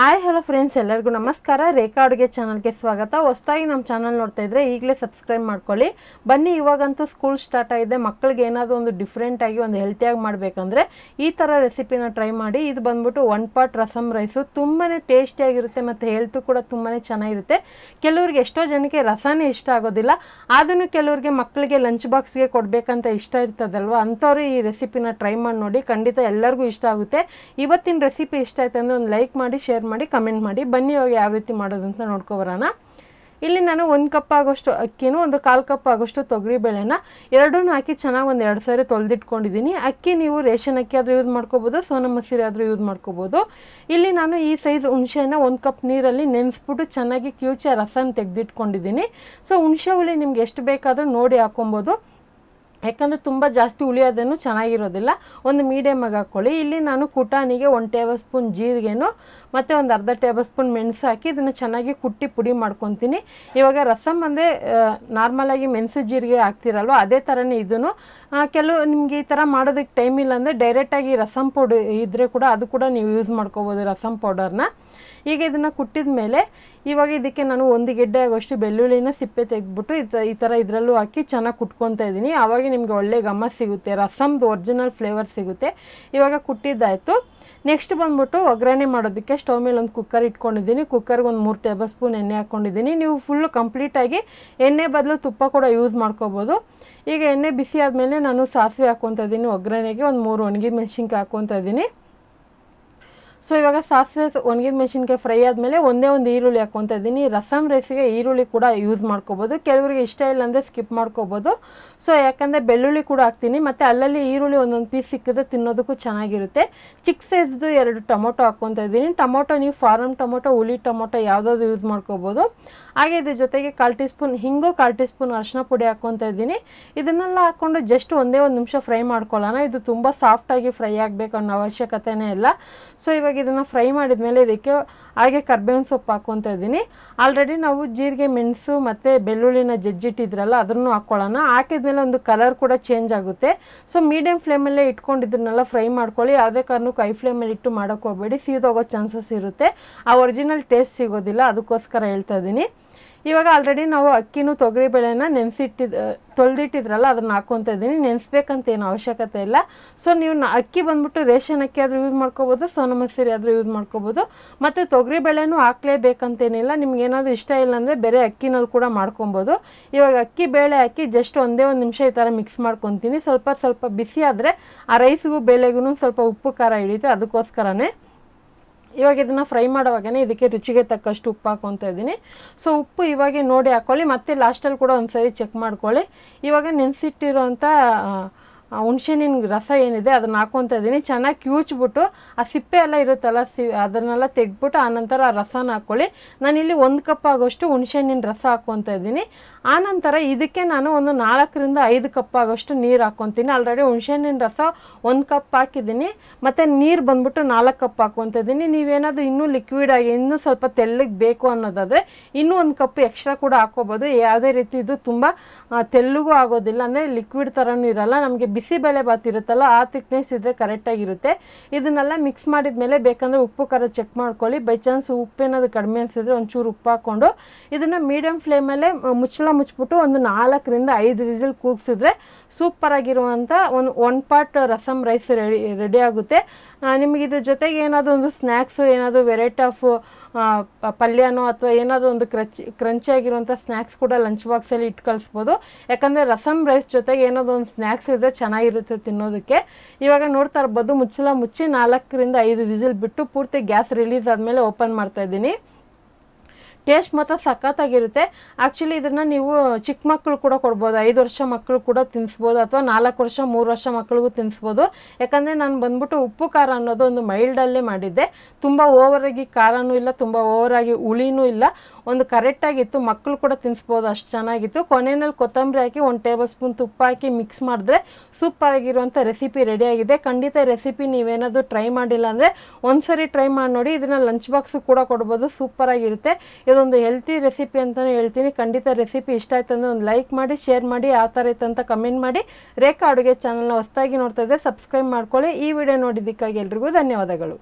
Hi hello friends, ಎಲ್ಲರಿಗೂ ನಮಸ್ಕಾರ. ರೇಖಾ ಅಡುಗೆ ಚಾನಲ್ಗೆ ಸ್ವಾಗತ. ಹೊಸದಾಗಿ ನಮ್ಮ ಚಾನಲ್ ನೋಡ್ತಾ ಇದ್ರೆ ಈಗಲೇ ಸಬ್ಸ್ಕ್ರೈಬ್ ಮಾಡ್ಕೊಳ್ಳಿ. ಬನ್ನಿ, ಇವಾಗಂತೂ ಸ್ಕೂಲ್ ಸ್ಟಾರ್ಟ್ ಆಗಿದೆ. ಮಕ್ಕಳಿಗೆ ಏನಾದರೂ ಒಂದು ಡಿಫ್ರೆಂಟಾಗಿ ಒಂದು ಹೆಲ್ತಿಯಾಗಿ ಮಾಡಬೇಕಂದ್ರೆ ಈ ಥರ ರೆಸಿಪಿನ ಟ್ರೈ ಮಾಡಿ. ಇದು ಬಂದ್ಬಿಟ್ಟು 1 ಪಾಟ್ ರಸಮ್ ರೈಸು. ತುಂಬಾ ಟೇಸ್ಟಿಯಾಗಿರುತ್ತೆ ಮತ್ತು ಹೆಲ್ತು ಕೂಡ ತುಂಬಾ ಚೆನ್ನಾಗಿರುತ್ತೆ. ಕೆಲವ್ರಿಗೆ ಎಷ್ಟೋ ಜನಕ್ಕೆ ರಸನೇ ಇಷ್ಟ ಆಗೋದಿಲ್ಲ, ಆದ್ರೂ ಕೆಲವ್ರಿಗೆ ಮಕ್ಕಳಿಗೆ ಲಂಚ್ ಬಾಕ್ಸ್ಗೆ ಕೊಡಬೇಕಂತ ಇಷ್ಟ ಇರ್ತದಲ್ವ, ಅಂಥವ್ರು ಈ ರೆಸಿಪಿನ ಟ್ರೈ ಮಾಡಿ ನೋಡಿ. ಖಂಡಿತ ಎಲ್ಲರಿಗೂ ಇಷ್ಟ ಆಗುತ್ತೆ. ಇವತ್ತಿನ ರೆಸಿಪಿ ಇಷ್ಟ ಆಯ್ತು ಅಂದರೆ ಒಂದು ಲೈಕ್ ಮಾಡಿ, ಶೇರ್ ಮಾಡಿ, ಕಮೆಂಟ್ ಮಾಡಿ. ಬನ್ನಿ ಇವಾಗ ಯಾವ ರೀತಿ ಮಾಡೋದು ಅಂತ ನೋಡ್ಕೊಬರೋಣ. ಇಲ್ಲಿ ನಾನು 1 ಕಪ್ ಆಗೋಷ್ಟು ಅಕ್ಕಿನೂ 1/4 ಕಪ್ ಆಗೋಷ್ಟು ತೊಗರಿಬೇಳೆನ ಎರಡೂ ಹಾಕಿ ಚೆನ್ನಾಗಿ ಒಂದು 2 ಸಾರಿ ತೊಳೆದಿಟ್ಕೊಂಡಿದ್ದೀನಿ. ಅಕ್ಕಿ ನೀವು ರೇಷನ್ ಅಕ್ಕಿ ಆದರೂ ಯೂಸ್ ಮಾಡ್ಕೋಬೋದು, ಸೋನಾ ಮಸೂರಿ ಆದರೂ ಯೂಸ್ ಮಾಡ್ಕೋಬೋದು. ಇಲ್ಲಿ ನಾನು ಈ ಸೈಜ್ ಹುಣಸೆನ 1 ಕಪ್ ನೀರಲ್ಲಿ ನೆನೆಸ್ಬಿಟ್ಟು ಚೆನ್ನಾಗಿ ಕಿವುಚಿ ರಸನ ತೆಗೆದಿಟ್ಕೊಂಡಿದ್ದೀನಿ. ಸೊ ಹುಣಸೆ ಹುಳಿ ನಿಮ್ಗೆ ಎಷ್ಟು ಬೇಕಾದರೂ ನೋಡಿ ಹಾಕೊಬೋದು, ಯಾಕಂದರೆ ತುಂಬ ಜಾಸ್ತಿ ಉಳಿಯೋದೇನು ಚೆನ್ನಾಗಿರೋದಿಲ್ಲ. ಒಂದು ಮೀಡಿಯಮಾಗಿ ಹಾಕ್ಕೊಳ್ಳಿ. ಇಲ್ಲಿ ನಾನು ಕುಟಾಣಿಗೆ 1 ಟೇಬಲ್ ಸ್ಪೂನ್ ಜೀರಿಗೆನೂ ಮತ್ತು ಒಂದು ಅರ್ಧ ಟೇಬಲ್ ಸ್ಪೂನ್ ಮೆಣಸು ಹಾಕಿ ಇದನ್ನು ಚೆನ್ನಾಗಿ ಕುಟ್ಟಿ ಪುಡಿ ಮಾಡ್ಕೊತೀನಿ. ಇವಾಗ ರಸಮ್ ಅಂದರೆ ನಾರ್ಮಲಾಗಿ ಮೆಣಸು ಜೀರಿಗೆ ಹಾಕ್ತಿರಲ್ವ, ಅದೇ ಥರನೇ ಇದನ್ನು. ಕೆಲವು ನಿಮಗೆ ಈ ಥರ ಮಾಡೋದಕ್ಕೆ ಟೈಮ್ ಇಲ್ಲ ಅಂದರೆ ಡೈರೆಕ್ಟಾಗಿ ರಸಮ್ ಪೌಡರ್ ಇದ್ದರೆ ಕೂಡ ಅದು ಕೂಡ ನೀವು ಯೂಸ್ ಮಾಡ್ಕೋಬೋದು, ರಸಮ್ ಪೌಡರ್ನ. ಈಗ ಇದನ್ನು ಕುಟ್ಟಿದ ಮೇಲೆ ಇವಾಗ ಇದಕ್ಕೆ ನಾನು 1 ಗೆಡ್ಡೆ ಆಗೋಷ್ಟು ಬೆಳ್ಳುಳ್ಳಿನ ಸಿಪ್ಪೆ ತೆಗೆದ್ಬಿಟ್ಟು ಈ ಥರ ಇದರಲ್ಲೂ ಹಾಕಿ ಚೆನ್ನಾಗಿ ಕುಟ್ಕೊತಾ ಇದ್ದೀನಿ. ಆವಾಗ ನಿಮಗೆ ಒಳ್ಳೆ ಘಮ ಸಿಗುತ್ತೆ, ರಸಮ್ದು ಒರಿಜಿನಲ್ ಫ್ಲೇವರ್ ಸಿಗುತ್ತೆ. ಇವಾಗ ಕುಟ್ಟಿದ್ದಾಯಿತು. ನೆಕ್ಸ್ಟ್ ಬಂದ್ಬಿಟ್ಟು ಒಗ್ಗರಣೆ ಮಾಡೋದಕ್ಕೆ ಸ್ಟವ್ ಮೇಲೆ ಒಂದು ಕುಕ್ಕರ್ ಇಟ್ಕೊಂಡಿದ್ದೀನಿ. ಕುಕ್ಕರ್ಗೆ ಒಂದು 3 ಟೇಬಲ್ ಸ್ಪೂನ್ ಎಣ್ಣೆ ಹಾಕ್ಕೊಂಡಿದ್ದೀನಿ. ನೀವು ಫುಲ್ಲು ಕಂಪ್ಲೀಟಾಗಿ ಎಣ್ಣೆ ಬದಲು ತುಪ್ಪ ಕೂಡ ಯೂಸ್ ಮಾಡ್ಕೋಬೋದು. ಈಗ ಎಣ್ಣೆ ಬಿಸಿ ಆದಮೇಲೆ ನಾನು ಸಾಸಿವೆ ಹಾಕ್ಕೊತಾ ಇದ್ದೀನಿ. ಒಗ್ಗರಣೆಗೆ ಒಂದು 3 ಒಣಗಿದ ಮೆಣಸಿನ್ಕಾಯಿ ಹಾಕ್ಕೊತಾ ಇದ್ದೀನಿ. ಸೊ ಇವಾಗ ಸಾಸಿವೆ ಒಣಗಿದ ಮೆಣಸಿನ್ಕಾಯಿ ಫ್ರೈ ಆದಮೇಲೆ ಒಂದೇ ಒಂದು ಈರುಳ್ಳಿ ಹಾಕ್ಕೊತಾ ಇದ್ದೀನಿ. ರಸಮ್ ರೈಸಿಗೆ ಈರುಳ್ಳಿ ಕೂಡ ಯೂಸ್ ಮಾಡ್ಕೋಬೋದು, ಕೆಲವರಿಗೆ ಇಷ್ಟ ಇಲ್ಲ ಅಂದರೆ ಸ್ಕಿಪ್ ಮಾಡ್ಕೋಬೋದು. ಸೊ ಯಾಕಂದರೆ ಬೆಳ್ಳುಳ್ಳಿ ಕೂಡ ಹಾಕ್ತೀನಿ, ಮತ್ತು ಅಲ್ಲಲ್ಲಿ ಈರುಳ್ಳಿ ಒಂದೊಂದು ಪೀಸ್ ಸಿಕ್ಕಿದ್ರೆ ತಿನ್ನೋದಕ್ಕೂ ಚೆನ್ನಾಗಿರುತ್ತೆ. ಚಿಕ್ಕ ಸೈಜ್ದು 2 ಟೊಮೊಟೊ ಹಾಕ್ಕೊತಾ ಇದ್ದೀನಿ. ಟೊಮೊಟೊ ನೀವು ಫಾರಮ್ ಟೊಮೊಟೊ, ಹುಳಿ ಟೊಮೊಟೊ ಯಾವುದಾದ್ರು ಯೂಸ್ ಮಾಡ್ಕೋಬೋದು. ಹಾಗೆ ಇದ್ರ ಜೊತೆಗೆ 1/4 ಟೀ ಸ್ಪೂನ್ ಹಿಂಗು, 1/4 ಟೀ ಸ್ಪೂನ್ ಅರಿಶಿನ ಪುಡಿ ಹಾಕ್ಕೊತಾ ಇದ್ದೀನಿ. ಇದನ್ನೆಲ್ಲ ಹಾಕ್ಕೊಂಡು ಜಸ್ಟ್ ಒಂದೇ 1 ನಿಮಿಷ ಫ್ರೈ ಮಾಡ್ಕೊಳ್ಳೋಣ. ಇದು ತುಂಬ ಸಾಫ್ಟಾಗಿ ಫ್ರೈ ಆಗಬೇಕು ಅನ್ನೋ ಅವಶ್ಯಕತೆನೇ ಇಲ್ಲ. ಸೊ ಇವಾಗ ಇದನ್ನು ಫ್ರೈ ಮಾಡಿದ ಮೇಲೆ ಇದಕ್ಕೆ ಹಾಗೆ ಕರ್ಬೇವಿನ ಸೊಪ್ಪು ಹಾಕ್ಕೊತಾ ಇದ್ದೀನಿ. ಆಲ್ರೆಡಿ ನಾವು ಜೀರಿಗೆ, ಮೆಣಸು ಮತ್ತು ಬೆಳ್ಳುಳ್ಳಿನ ಜಜ್ಜಿಟ್ಟಿದ್ರಲ್ಲ ಅದನ್ನು ಹಾಕ್ಕೊಳ್ಳೋಣ. ಹಾಕಿದ್ಮೇಲೆ ಒಂದು ಕಲರ್ ಕೂಡ ಚೇಂಜ್ ಆಗುತ್ತೆ. ಸೊ ಮೀಡಿಯಮ್ ಫ್ಲೇಮಲ್ಲೇ ಇಟ್ಕೊಂಡಿದ್ದನ್ನೆಲ್ಲ ಫ್ರೈ ಮಾಡ್ಕೊಳ್ಳಿ. ಯಾವುದೇ ಕಾರಣಕ್ಕೂ ಹೈ ಫ್ಲೇಮಲ್ಲಿ ಇಟ್ಟು ಮಾಡೋಕ್ಕೆ ಹೋಗಬೇಡಿ, ಸೀದೋಗೋ ಚಾನ್ಸಸ್ ಇರುತ್ತೆ, ಆ ಒರಿಜಿನಲ್ ಟೇಸ್ಟ್ ಸಿಗೋದಿಲ್ಲ. ಅದಕ್ಕೋಸ್ಕರ ಹೇಳ್ತಾ ಇದ್ದೀನಿ. ಇವಾಗ ಆಲ್ರೆಡಿ ನಾವು ಅಕ್ಕಿನೂ ತೊಗರಿಬೇಳೆನ ತೊಳೆದಿಟ್ಟಿದ್ರಲ್ಲ ಅದನ್ನು ಹಾಕ್ಕೊತಾ ಇದ್ದೀನಿ. ನೆನೆಸ್ಬೇಕಂತ ಏನು ಅವಶ್ಯಕತೆ ಇಲ್ಲ. ಸೊ ನೀವು ಅಕ್ಕಿ ಬಂದ್ಬಿಟ್ಟು ರೇಷನ್ ಅಕ್ಕಿ ಆದರೂ ಯೂಸ್ ಮಾಡ್ಕೋಬೋದು, ಸೋನಾ ಮಸೂರಿ ಆದರೂ ಯೂಸ್ ಮಾಡ್ಕೋಬೋದು. ಮತ್ತು ತೊಗರಿಬೇಳೆನೂ ಹಾಕ್ಲೇಬೇಕಂತೇನಿಲ್ಲ. ನಿಮ್ಗೇನಾದರೂ ಇಷ್ಟ ಇಲ್ಲ ಅಂದರೆ ಬೇರೆ ಅಕ್ಕಿನಲ್ಲಿ ಕೂಡ ಮಾಡ್ಕೊಬೋದು. ಇವಾಗ ಅಕ್ಕಿ ಬೇಳೆ ಹಾಕಿ ಜಸ್ಟ್ ಒಂದೇ 1 ನಿಮಿಷ ಈ ಥರ ಮಿಕ್ಸ್ ಮಾಡ್ಕೊತೀನಿ. ಸ್ವಲ್ಪ ಬಿಸಿ ಆದರೆ ಆ ರೈಸ್ಗೂ ಬೇಳೆಗೂ ಸ್ವಲ್ಪ ಉಪ್ಪು ಖಾರ ಹಿಡಿಯುತ್ತೆ, ಅದಕ್ಕೋಸ್ಕರನೇ. ಇವಾಗ ಇದನ್ನು ಫ್ರೈ ಮಾಡೋವಾಗೇ ಇದಕ್ಕೆ ರುಚಿಗೆ ತಕ್ಕಷ್ಟು ಉಪ್ಪು ಹಾಕ್ಕೊತಾ ಇದ್ದೀನಿ. ಸೊ ಉಪ್ಪು ಇವಾಗೆ ನೋಡಿ ಹಾಕ್ಕೊಳ್ಳಿ, ಮತ್ತು ಲಾಸ್ಟಲ್ಲಿ ಕೂಡ ಒಂದು ಸರಿ ಚೆಕ್ ಮಾಡ್ಕೊಳ್ಳಿ. ಇವಾಗ ನೆನೆಸಿಟ್ಟಿರೋಂಥ ಹುಣಸೆಹಣ್ಣಿನ ರಸ ಏನಿದೆ ಅದನ್ನು ಹಾಕ್ಕೊತಾ ಇದ್ದೀನಿ. ಚೆನ್ನಾಗಿ ಕಿವುಚ್ಬಿಟ್ಟು ಆ ಸಿಪ್ಪೆ ಎಲ್ಲ ಇರುತ್ತಲ್ಲ ಅದನ್ನೆಲ್ಲ ತೆಗೆದ್ಬಿಟ್ಟು ಆನಂತರ ಆ ರಸನ ಹಾಕ್ಕೊಳ್ಳಿ. ನಾನಿಲ್ಲಿ 1 ಕಪ್ ಆಗೋಷ್ಟು ಹುಣಸೆಹಣ್ಣಿನ ರಸ ಹಾಕ್ಕೊತಾ ಇದ್ದೀನಿ. ಆನಂತರ ಇದಕ್ಕೆ ನಾನು ಒಂದು 4 ರಿಂದ 5 ಕಪ್ ಆಗೋಷ್ಟು ನೀರು ಹಾಕ್ಕೊತೀನಿ. ಆಲ್ರೆಡಿ ಹುಣಸೆಹಣ್ಣಿನ ರಸ 1 ಕಪ್ ಹಾಕಿದ್ದೀನಿ, ಮತ್ತು ನೀರು ಬಂದ್ಬಿಟ್ಟು 4 ಕಪ್ ಹಾಕ್ಕೊತಾ ಇದ್ದೀನಿ. ನೀವೇನಾದರೂ ಇನ್ನೂ ಲಿಕ್ವಿಡ್ ಆಗಿ ಇನ್ನೂ ಸ್ವಲ್ಪ ತೆಳ್ಳಗೆ ಬೇಕು ಅನ್ನೋದಾದರೆ ಇನ್ನೂ 1 ಕಪ್ ಎಕ್ಸ್ಟ್ರಾ ಕೂಡ ಹಾಕ್ಕೋಬೋದು. ಯಾವುದೇ ರೀತಿ ಇದು ತುಂಬ ತೆಳ್ಳಗೂ ಆಗೋದಿಲ್ಲ, ಅಂದರೆ ಲಿಕ್ವಿಡ್ ಥರನೂ ಇರಲ್ಲ. ನಮಗೆ ಬಿಸಿಬೇಳೆ ಬಾತ್ ಇರುತ್ತಲ್ಲ ಆ ಥಿಕ್ನೆಸ್ ಇದ್ದರೆ ಕರೆಕ್ಟಾಗಿರುತ್ತೆ. ಇದನ್ನೆಲ್ಲ ಮಿಕ್ಸ್ ಮಾಡಿದ ಮೇಲೆ ಬೇಕಂದರೆ ಉಪ್ಪು ಖಾರ ಚೆಕ್ ಮಾಡ್ಕೊಳ್ಳಿ. ಬೈ ಚಾನ್ಸ್ ಉಪ್ಪೇನಾದ್ರು ಕಡಿಮೆ ಅನಿಸಿದ್ರೆ ಒಂಚೂರು ಉಪ್ಪು ಹಾಕ್ಕೊಂಡು ಇದನ್ನು ಮೀಡಿಯಮ್ ಫ್ಲೇಮಲ್ಲೇ ಮುಚ್ಚಿಬಿಟ್ಟು ಒಂದು 4 ರಿಂದ 5 ವಿಸಿಲ್ ಕೂಗಿಸಿದ್ರೆ ಸೂಪರಾಗಿರುವಂಥ 1 ಪಾಟ್ ರಸಮ್ ರೈಸ್ ರೆಡಿ ಆಗುತ್ತೆ. ನಿಮಗೆ ಇದ್ರ ಜೊತೆಗೆ ಏನಾದರೂ ಒಂದು ಸ್ನ್ಯಾಕ್ಸು, ಏನಾದರೂ ವೆರೈಟಿ ಆಫ್ ಪಲ್ಯನೋ ಅಥವಾ ಏನಾದರೂ ಒಂದು ಕ್ರಂಚಿ ಆಗಿರುವಂಥ ಸ್ನ್ಯಾಕ್ಸ್ ಕೂಡ ಲಂಚ್ ಬಾಕ್ಸಲ್ಲಿ ಇಟ್ಟು ಕಳಿಸ್ಬೋದು. ಯಾಕಂದರೆ ರಸಮ್ ರೈಸ್ ಜೊತೆಗೆ ಏನಾದರೂ ಒಂದು ಸ್ನ್ಯಾಕ್ಸ್ ಇದ್ದರೆ ಚೆನ್ನಾಗಿರುತ್ತೆ ತಿನ್ನೋದಕ್ಕೆ. ಇವಾಗ ನೋಡ್ತಾ ಇರ್ಬೋದು, ಮುಚ್ಚಿ 4 ರಿಂದ 5 ವಿಸಿಲ್ ಬಿಟ್ಟು ಪೂರ್ತಿ ಗ್ಯಾಸ್ ರಿಲೀಸ್ ಆದಮೇಲೆ ಓಪನ್ ಮಾಡ್ತಾಯಿದ್ದೀನಿ. ಟೇಸ್ಟ್ ಮಾತ್ರ ಸಖತ್ತಾಗಿರುತ್ತೆ. ಆ್ಯಕ್ಚುಲಿ ಇದನ್ನು ನೀವು ಚಿಕ್ಕ ಮಕ್ಕಳು ಕೂಡ ಕೊಡ್ಬೋದು, 5 ವರ್ಷ ಮಕ್ಕಳು ಕೂಡ ತಿನ್ನಿಸ್ಬೋದು, ಅಥವಾ 4 ವರ್ಷ 3 ವರ್ಷ ಮಕ್ಕಳಿಗೂ ತಿನ್ನಿಸ್ಬೋದು. ಯಾಕಂದರೆ ನಾನು ಬಂದ್ಬಿಟ್ಟು ಉಪ್ಪು ಖಾರ ಅನ್ನೋದು ಒಂದು ಮೈಲ್ಡಲ್ಲೇ ಮಾಡಿದ್ದೆ. ತುಂಬ ಓವರಾಗಿ ಖಾರನೂ ಇಲ್ಲ, ತುಂಬ ಓವರಾಗಿ ಹುಳಿನೂ ಇಲ್ಲ, ಒಂದು ಕರೆಕ್ಟಾಗಿತ್ತು. ಮಕ್ಕಳು ಕೂಡ ತಿನ್ನಿಸ್ಬೋದು, ಅಷ್ಟು ಚೆನ್ನಾಗಿತ್ತು. ಕೊನೆಯಲ್ಲಿ ಕೊತ್ತಂಬರಿ ಹಾಕಿ 1 ಟೇಬಲ್ ಸ್ಪೂನ್ ತುಪ್ಪ ಹಾಕಿ ಮಿಕ್ಸ್ ಮಾಡಿದ್ರೆ ಸೂಪರಾಗಿರುವಂಥ ರೆಸಿಪಿ ರೆಡಿಯಾಗಿದೆ. ಖಂಡಿತ ರೆಸಿಪಿ ನೀವೇನಾದರೂ ಟ್ರೈ ಮಾಡಿಲ್ಲ ಅಂದರೆ ಒಂದ್ಸರಿ ಟ್ರೈ ಮಾಡಿ ನೋಡಿ. ಇದನ್ನು ಲಂಚ್ ಬಾಕ್ಸು ಕೂಡ ಕೊಡ್ಬೋದು, ಸೂಪರಾಗಿರುತ್ತೆ. ಇದೊಂದು ಹೆಲ್ತಿ ರೆಸಿಪಿ ಅಂತಲೇ ಹೇಳ್ತೀನಿ. ಖಂಡಿತ ರೆಸಿಪಿ ಇಷ್ಟ ಆಯ್ತು ಅಂದರೆ ಒಂದು ಲೈಕ್ ಮಾಡಿ, ಶೇರ್ ಮಾಡಿ, ಯಾವ ಥರ ಇತ್ತು ಅಂತ ಕಮೆಂಟ್ ಮಾಡಿ. ರೇಖಾ ಅಡುಗೆ ಚಾನಲ್ನ ಹೊಸದಾಗಿ ನೋಡ್ತಾ ಇದ್ದರೆ ಸಬ್ಸ್ಕ್ರೈಬ್ ಮಾಡ್ಕೊಳ್ಳಿ. ಈ ವಿಡಿಯೋ ನೋಡಿದ್ದಕ್ಕಾಗಿ ಎಲ್ರಿಗೂ ಧನ್ಯವಾದಗಳು.